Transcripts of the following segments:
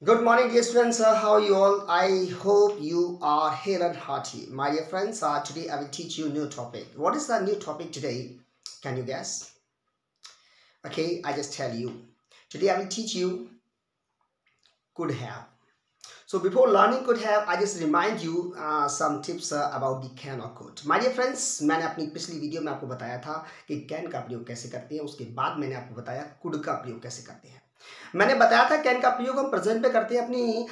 Good morning, dear students. How are you all? I hope you are hale and hearty. My dear friends, today I will teach you a new topic. What is the new topic today? Can you guess? Okay, I just tell you. Today I will teach you could have. So before learning could have, I just remind you some tips about the can or could. My dear friends, मैंने अपनी पिछली video में आपको बताया था कि can का प्रयोग कैसे करते हैं. उसके बाद मैंने आपको बताया कुड का प्रयोग कैसे करते हैं. मैंने बताया था कैन का प्रयोग हम प्रेजेंट पे करते हैं अपनी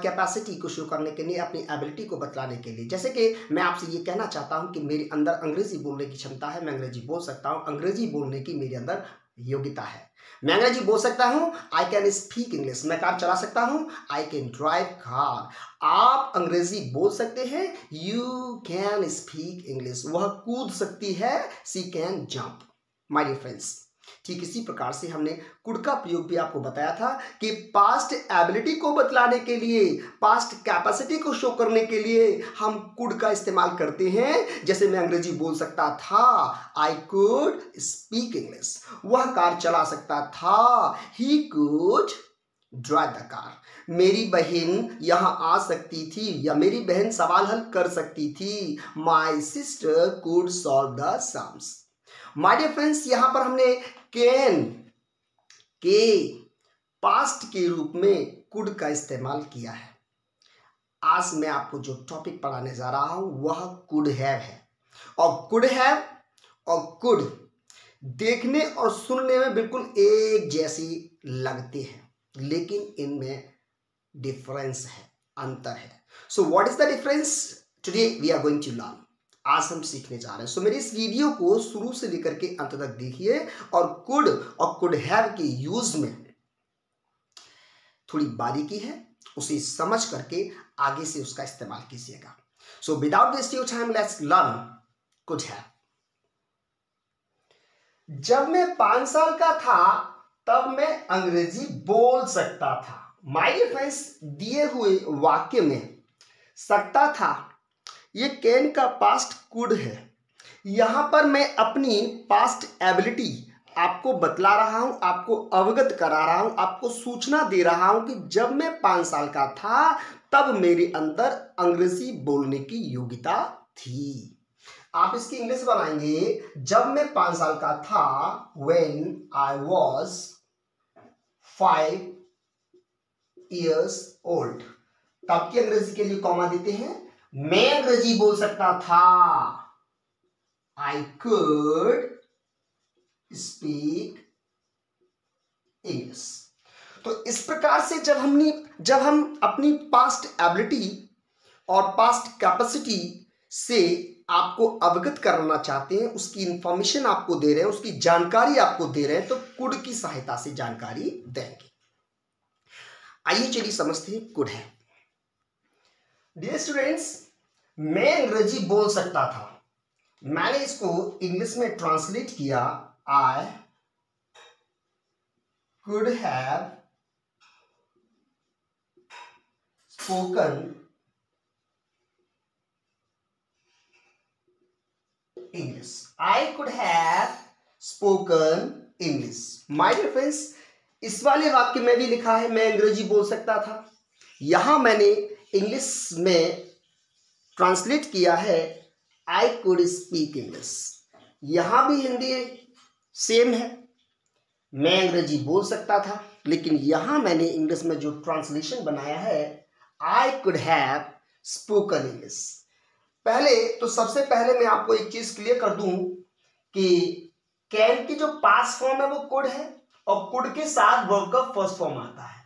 कैपेसिटी को शो करने के लिए, अपनी एबिलिटी को बतलाने के लिए. जैसे कि मैं आपसे ये कहना चाहता हूँ कि मेरे अंदर अंग्रेजी बोलने की क्षमता है, मैं अंग्रेजी बोल सकता हूँ, अंग्रेजी बोलने की मेरे अंदर योग्यता है. मैं अंग्रेजी बोल सकता हूँ, आई कैन स्पीक इंग्लिश. मैं कार चला सकता हूँ, आई कैन ड्राइव कार. आप अंग्रेजी बोल सकते हैं, यू कैन स्पीक इंग्लिश. वह कूद सकती है, she can jump. My dear friends, ठीक इसी प्रकार से हमने कुड का प्रयोग भी आपको बताया था कि पास्ट एबिलिटी को बतलाने के लिए, पास्ट कैपेसिटी को शो करने के लिए हम कुड का इस्तेमाल करते हैं. जैसे मैं अंग्रेजी बोल सकता था, आई कुड स्पीक इंग्लिश. वह कार चला सकता था, he could drive the car. मेरी बहन यहां आ सकती थी या मेरी बहन सवाल हल कर सकती थी. My sister could solve the sums. My dear friends, यहां पर हमने कैन के पास्ट के रूप में कुड का इस्तेमाल किया है. आज मैं आपको जो टॉपिक पढ़ाने जा रहा हूं वह कुड हैव है. और कुड हैव और कुड देखने और सुनने में बिल्कुल एक जैसी लगते हैं, लेकिन इनमें डिफरेंस है, अंतर है. So what is the difference? Today we are going to learn. आज हम सीखने जा रहे हैं. सो मेरी इस वीडियो को शुरू से लेकर के अंत तक देखिए और कुड हैव के यूज में थोड़ी बारीकी है, उसे समझ करके आगे से उसका इस्तेमाल कीजिएगा. So without wasting your time, let's learn could have. जब मैं 5 साल का था तब मैं अंग्रेजी बोल सकता था. माय डियर फ्रेंड्स, दिए हुए वाक्य में सकता था, ये कैन का पास्ट कुड है. यहां पर मैं अपनी पास्ट एबिलिटी आपको बतला रहा हूं, आपको अवगत करा रहा हूं, आपको सूचना दे रहा हूं कि जब मैं 5 साल का था तब मेरे अंदर अंग्रेजी बोलने की योग्यता थी. आप इसकी इंग्लिश बनाएंगे, जब मैं 5 साल का था, when I was 5 years old. तब की अंग्रेजी के लिए कॉमा देते हैं. मैं अंग्रेजी बोल सकता था, आई कुड स्पीक इंग्लिश. तो इस प्रकार से जब हम अपनी पास्ट एबिलिटी और पास्ट कैपेसिटी से आपको अवगत करना चाहते हैं, उसकी इंफॉर्मेशन आपको दे रहे हैं, उसकी जानकारी आपको दे रहे हैं, तो कुड की सहायता से जानकारी देंगे. आइए चलिए समझते हैं कुड है. डियर स्टूडेंट्स, मैं अंग्रेजी बोल सकता था. मैंने इसको इंग्लिश में ट्रांसलेट किया, I could have spoken English. I could have spoken English. My dear friends, इस वाले वाक्य में भी लिखा है मैं अंग्रेजी बोल सकता था. यहां मैंने इंग्लिश में ट्रांसलेट किया है, आई कुड स्पीक इंग्लिश. यहां भी हिंदी सेम है, मैं अंग्रेजी बोल सकता था, लेकिन यहां मैंने इंग्लिश में जो ट्रांसलेशन बनाया है, आई कुड हैव स्पोकन इंग्लिश. सबसे पहले मैं आपको एक चीज क्लियर कर दूं कि कैन की जो पास्ट फॉर्म है वो कुड है और कुड के साथ वर्ब का फर्स्ट फॉर्म आता है.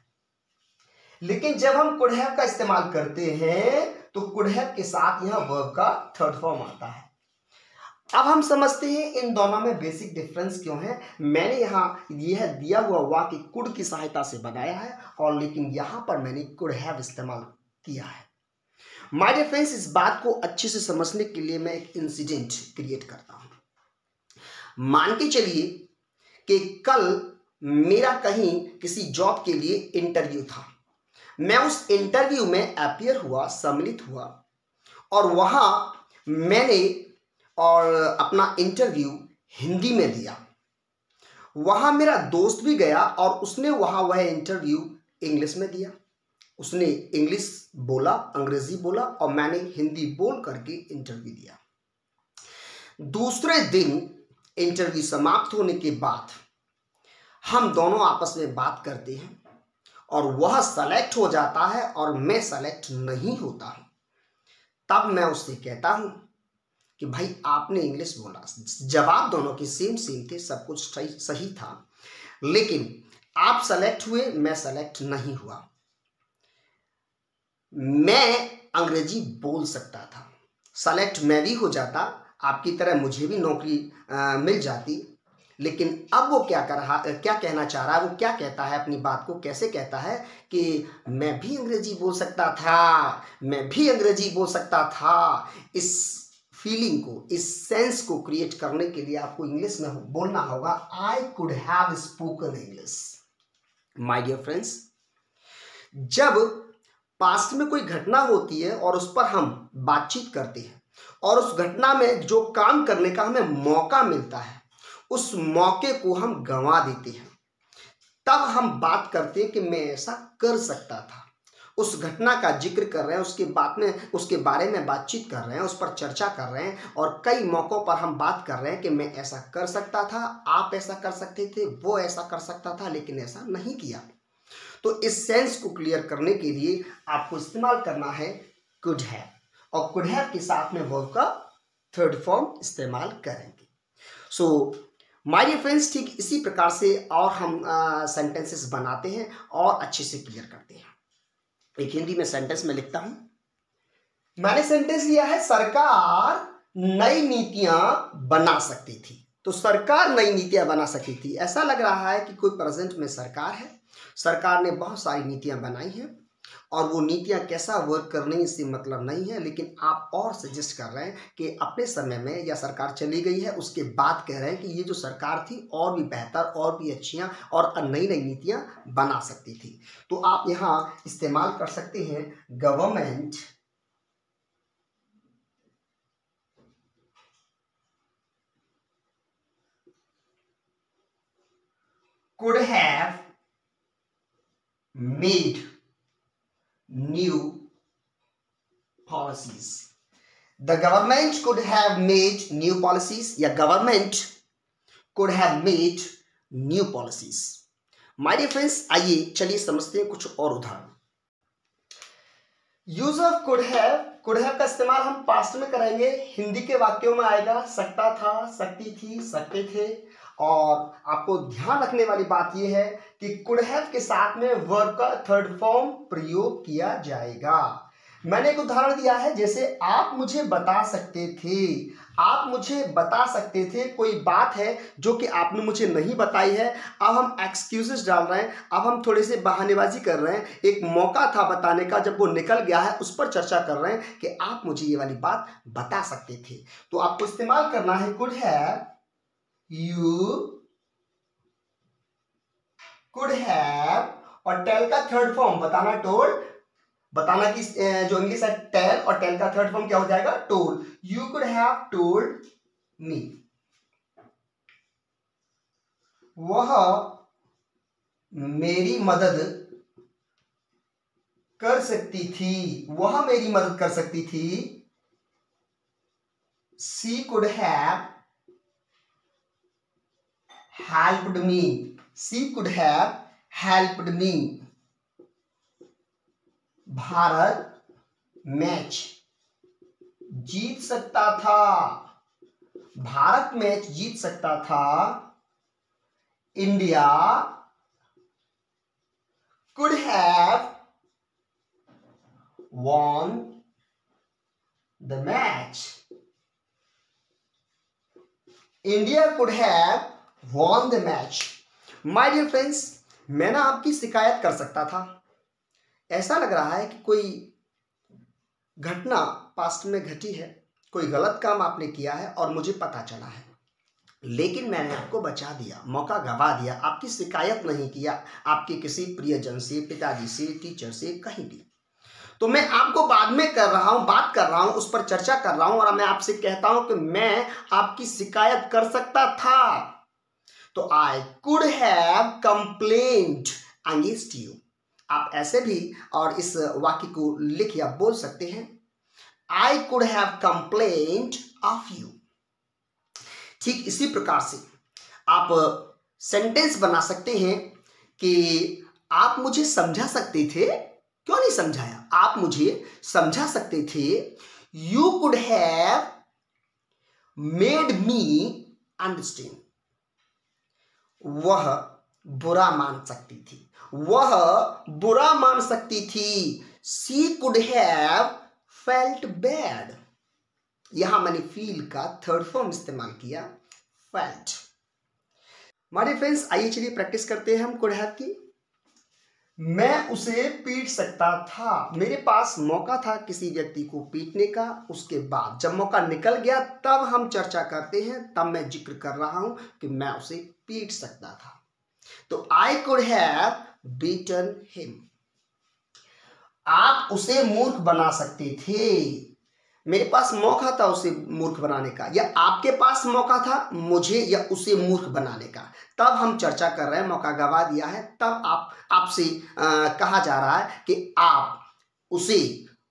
लेकिन जब हम कुड हैव का इस्तेमाल करते हैं तो कुड हैव के साथ यहां वर्ब का थर्ड फॉर्म आता है. अब हम समझते हैं इन दोनों में बेसिक डिफरेंस क्यों है. मैंने यहां यह दिया हुआ वाक्य कुड की सहायता से बनाया है, और लेकिन यहां पर मैंने कुड हैव इस्तेमाल किया है. माय डियर फ्रेंड्स, इस बात को अच्छे से समझने के लिए मैं एक इंसिडेंट क्रिएट करता हूं. मान के चलिए कि कल मेरा कहीं किसी जॉब के लिए इंटरव्यू था. मैं उस इंटरव्यू में अपीयर हुआ, सम्मिलित हुआ, और वहां मैंने अपना इंटरव्यू हिंदी में दिया. वहां मेरा दोस्त भी गया और उसने वहां वह इंटरव्यू इंग्लिश में दिया. उसने इंग्लिश बोला, अंग्रेजी बोला और मैंने हिंदी बोल करके इंटरव्यू दिया। दूसरे दिन इंटरव्यू समाप्त होने के बाद हम दोनों आपस में बात करते हैं और वह सेलेक्ट हो जाता है और मैं सेलेक्ट नहीं होता हूं। तब मैं उससे कहता हूं कि भाई आपने इंग्लिश बोला, जवाब दोनों के सेम थे, सब कुछ सही था, लेकिन आप सेलेक्ट हुए, मैं सेलेक्ट नहीं हुआ। मैं अंग्रेजी बोल सकता था, सेलेक्ट मैं भी हो जाता, आपकी तरह मुझे भी नौकरी मिल जाती, लेकिन अब वो क्या कहना चाह रहा है, वो क्या कहता है, अपनी बात को कैसे कहता है कि मैं भी अंग्रेजी बोल सकता था, मैं भी अंग्रेजी बोल सकता था। इस फीलिंग को, इस सेंस को क्रिएट करने के लिए आपको इंग्लिश में बोलना होगा, I could have spoken English. My dear friends, जब पास्ट में कोई घटना होती है और उस पर हम बातचीत करते हैं और उस घटना में जो काम करने का हमें मौका मिलता है, उस मौके को हम गंवा देते हैं, तब हम बात करते हैं कि मैं ऐसा कर सकता था। उस घटना का जिक्र कर रहे हैं, उसके बारे में बातचीत कर रहे हैं, उस पर चर्चा कर रहे हैं और कई मौकों पर हम बात कर रहे हैं कि मैं ऐसा कर सकता था, आप ऐसा कर सकते थे, वो ऐसा कर सकता था, लेकिन ऐसा नहीं किया। तो इस सेंस को क्लियर करने के लिए आपको इस्तेमाल करना है कुड हैव, और कुड हैव के साथ में वर्ब का थर्ड फॉर्म इस्तेमाल करेंगे। सो माय डियर फ्रेंड्स, ठीक इसी प्रकार से और हम सेंटेंसेस बनाते हैं और अच्छे से क्लियर करते हैं। एक हिंदी में सेंटेंस में लिखता हूं, मैंने सेंटेंस लिया है, सरकार नई नीतियां बना सकती थी। तो सरकार नई नीतियां बना सकती थी, ऐसा लग रहा है कि कोई प्रेजेंट में सरकार है, सरकार ने बहुत सारी नीतियां बनाई हैं और वो नीतियां कैसा वर्क कर रही इससे मतलब नहीं है, लेकिन आप और सजेस्ट कर रहे हैं कि अपने समय में या सरकार चली गई है उसके बाद कह रहे हैं कि ये जो सरकार थी और भी बेहतर, और भी अच्छियां और नई नई नीतियां बना सकती थी। तो आप यहाँ इस्तेमाल कर सकते हैं government could have made new policies. The government could have made new policies, या government could have made new policies. My dear friends, आइए चलिए समझते हैं कुछ और उदाहरण। यूज ऑफ कुड हैव का इस्तेमाल हम पास्ट में करेंगे, हिंदी के वाक्यों में आएगा सकता था, सकती थी, सकते थे। और आपको ध्यान रखने वाली बात यह है कि कुड हैव के साथ में वर्ब का थर्ड फॉर्म प्रयोग किया जाएगा। मैंने एक उदाहरण दिया है, जैसे आप मुझे बता सकते थे, आप मुझे बता सकते थे, कोई बात है जो कि आपने मुझे नहीं बताई है, अब हम एक्सक्यूजेस डाल रहे हैं, अब हम थोड़े से बहानेबाजी कर रहे हैं, एक मौका था बताने का, जब वो निकल गया है उस पर चर्चा कर रहे हैं कि आप मुझे ये वाली बात बता सकते थे। तो आपको इस्तेमाल करना है could have, you could have, और टेल का थर्ड फॉर्म बताना टोल्ड, बताना कि जो इंग्लिश है टेल, और टेल का थर्ड फॉर्म क्या हो जाएगा told. You could have told me, वह मेरी मदद कर सकती थी, वह मेरी मदद कर सकती थी। She could have helped me, she could have helped me. Bharat match जीत सकता था, भारत मैच जीत सकता था। India could have won the match, India could have won the match। My dear friends, मैं ना आपकी शिकायत कर सकता था, ऐसा लग रहा है कि कोई घटना पास्ट में घटी है, कोई गलत काम आपने किया है और मुझे पता चला है, लेकिन मैंने आपको बचा दिया, मौका गवा दिया, आपकी शिकायत नहीं किया, आपके किसी प्रियजन से, पिताजी से, टीचर से, कहीं भी। तो मैं आपको बाद में कर रहा हूं, बात कर रहा हूं, उस पर चर्चा कर रहा हूं और मैं आपसे कहता हूं कि मैं आपकी शिकायत कर सकता था। तो आई could have complained against you, आप ऐसे भी और इस वाक्य को लिख या बोल सकते हैं, आई could have complained of you. ठीक इसी प्रकार से आप सेंटेंस बना सकते हैं कि आप मुझे समझा सकते थे, क्यों नहीं समझाया, आप मुझे समझा सकते थे, you could have made me understand. वह बुरा मान सकती थी, वह बुरा मान सकती थी, she could have felt bad. यहां मैंने फील का थर्ड फॉर्म इस्तेमाल किया, फेल्ट। हमारे फ्रेंड्स, आइए चलिए प्रैक्टिस करते हैं हम कुड हैव की। मैं उसे पीट सकता था, मेरे पास मौका था किसी व्यक्ति को पीटने का, उसके बाद जब मौका निकल गया तब हम चर्चा करते हैं, तब मैं जिक्र कर रहा हूं कि मैं उसे पीट सकता था। तो आई कुड हैव बीटन हिम। आप उसे मूर्ख बना सकते थे, मेरे पास मौका था उसे मूर्ख बनाने का, या आपके पास मौका था मुझे या उसे मूर्ख बनाने का, तब हम चर्चा कर रहे हैं, मौका गवा दिया है, तब आपसे कहा जा रहा है कि आप उसे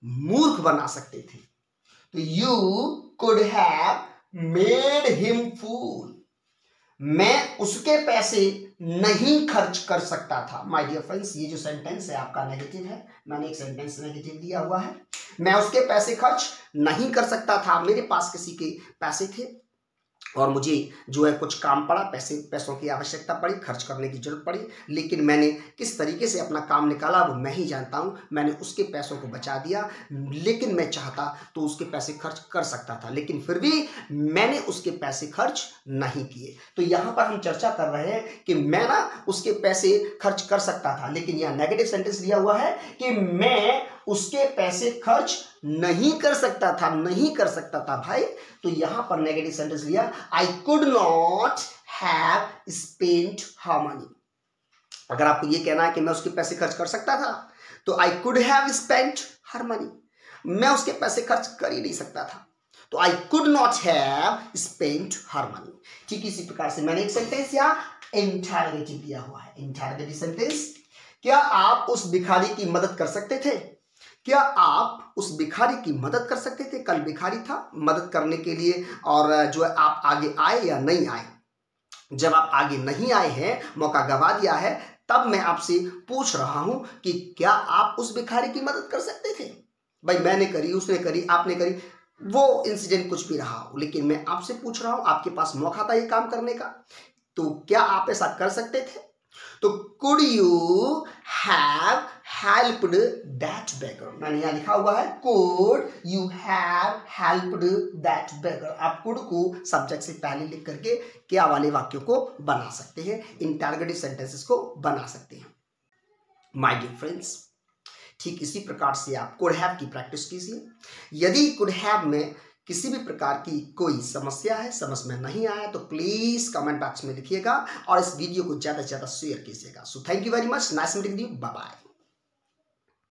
मूर्ख बना सकते थे। तो you could have made him fool. मैं उसके पैसे नहीं खर्च कर सकता था। माय डियर फ्रेंड्स, ये जो सेंटेंस है आपका नेगेटिव है, मैंने एक सेंटेंस नेगेटिव दिया हुआ है। मैं उसके पैसे खर्च नहीं कर सकता था, मेरे पास किसी के पैसे थे और मुझे जो है कुछ काम पड़ा, पैसों की आवश्यकता पड़ी, खर्च करने की जरूरत पड़ी, लेकिन मैंने किस तरीके से अपना काम निकाला वो मैं ही जानता हूँ। मैंने उसके पैसों को बचा दिया, लेकिन मैं चाहता तो उसके पैसे खर्च कर सकता था, लेकिन फिर भी मैंने उसके पैसे खर्च नहीं किए। तो यहाँ पर हम चर्चा कर रहे हैं कि मैं ना उसके पैसे खर्च कर सकता था, लेकिन यह नेगेटिव सेंटेंस दिया हुआ है कि मैं उसके पैसे खर्च नहीं कर सकता था, नहीं कर सकता था भाई। तो यहां पर नेगेटिव सेंटेंस लिया, I could not have spent her money. अगर आपको यह कहना है कि मैं उसके पैसे खर्च कर सकता था, तो आई could have spent her money, मैं उसके पैसे खर्च कर ही नहीं सकता था, तो I could not have spent her money. ठीक इसी प्रकार से मैंने एक सेंटेंस यहां इंटरोगेटिव दिया हुआ है, इंटरोगेटिव सेंटेंस, क्या आप उस भिखारी की मदद कर सकते थे? क्या आप उस भिखारी की मदद कर सकते थे? कल भिखारी था, मदद करने के लिए, और जो है आप आगे आए या नहीं आए? जब आप आगे नहीं आए हैं, मौका गवा दिया है, तब मैं आपसे पूछ रहा हूं कि क्या आप उस भिखारी की मदद कर सकते थे? भाई मैंने करी, उसने करी, आपने करी, वो इंसिडेंट कुछ भी रहा हो, लेकिन मैं आपसे पूछ रहा हूं, आपके पास मौका था ये काम करने का, तो क्या आप ऐसा कर सकते थे? तो could you have helped that beggar. मैंने यहां लिखा हुआ है could you have helped that beggar. आप कुड को सब्जेक्ट से पहले लिख करके क्या वाले वाक्यों को बना सकते हैं, इंटरोगेटिव सेंटेंसेस को बना सकते हैं। माय डियर फ्रेंड्स, ठीक इसी प्रकार से आप कुड हैव की प्रैक्टिस कीजिए। यदि कुड हैव में किसी भी प्रकार की कोई समस्या है, समझ में नहीं आया, तो प्लीज कमेंट बॉक्स में लिखिएगा और इस वीडियो को ज्यादा से ज्यादा शेयर कीजिएगा। So thank you very much, nice meeting you, bye bye.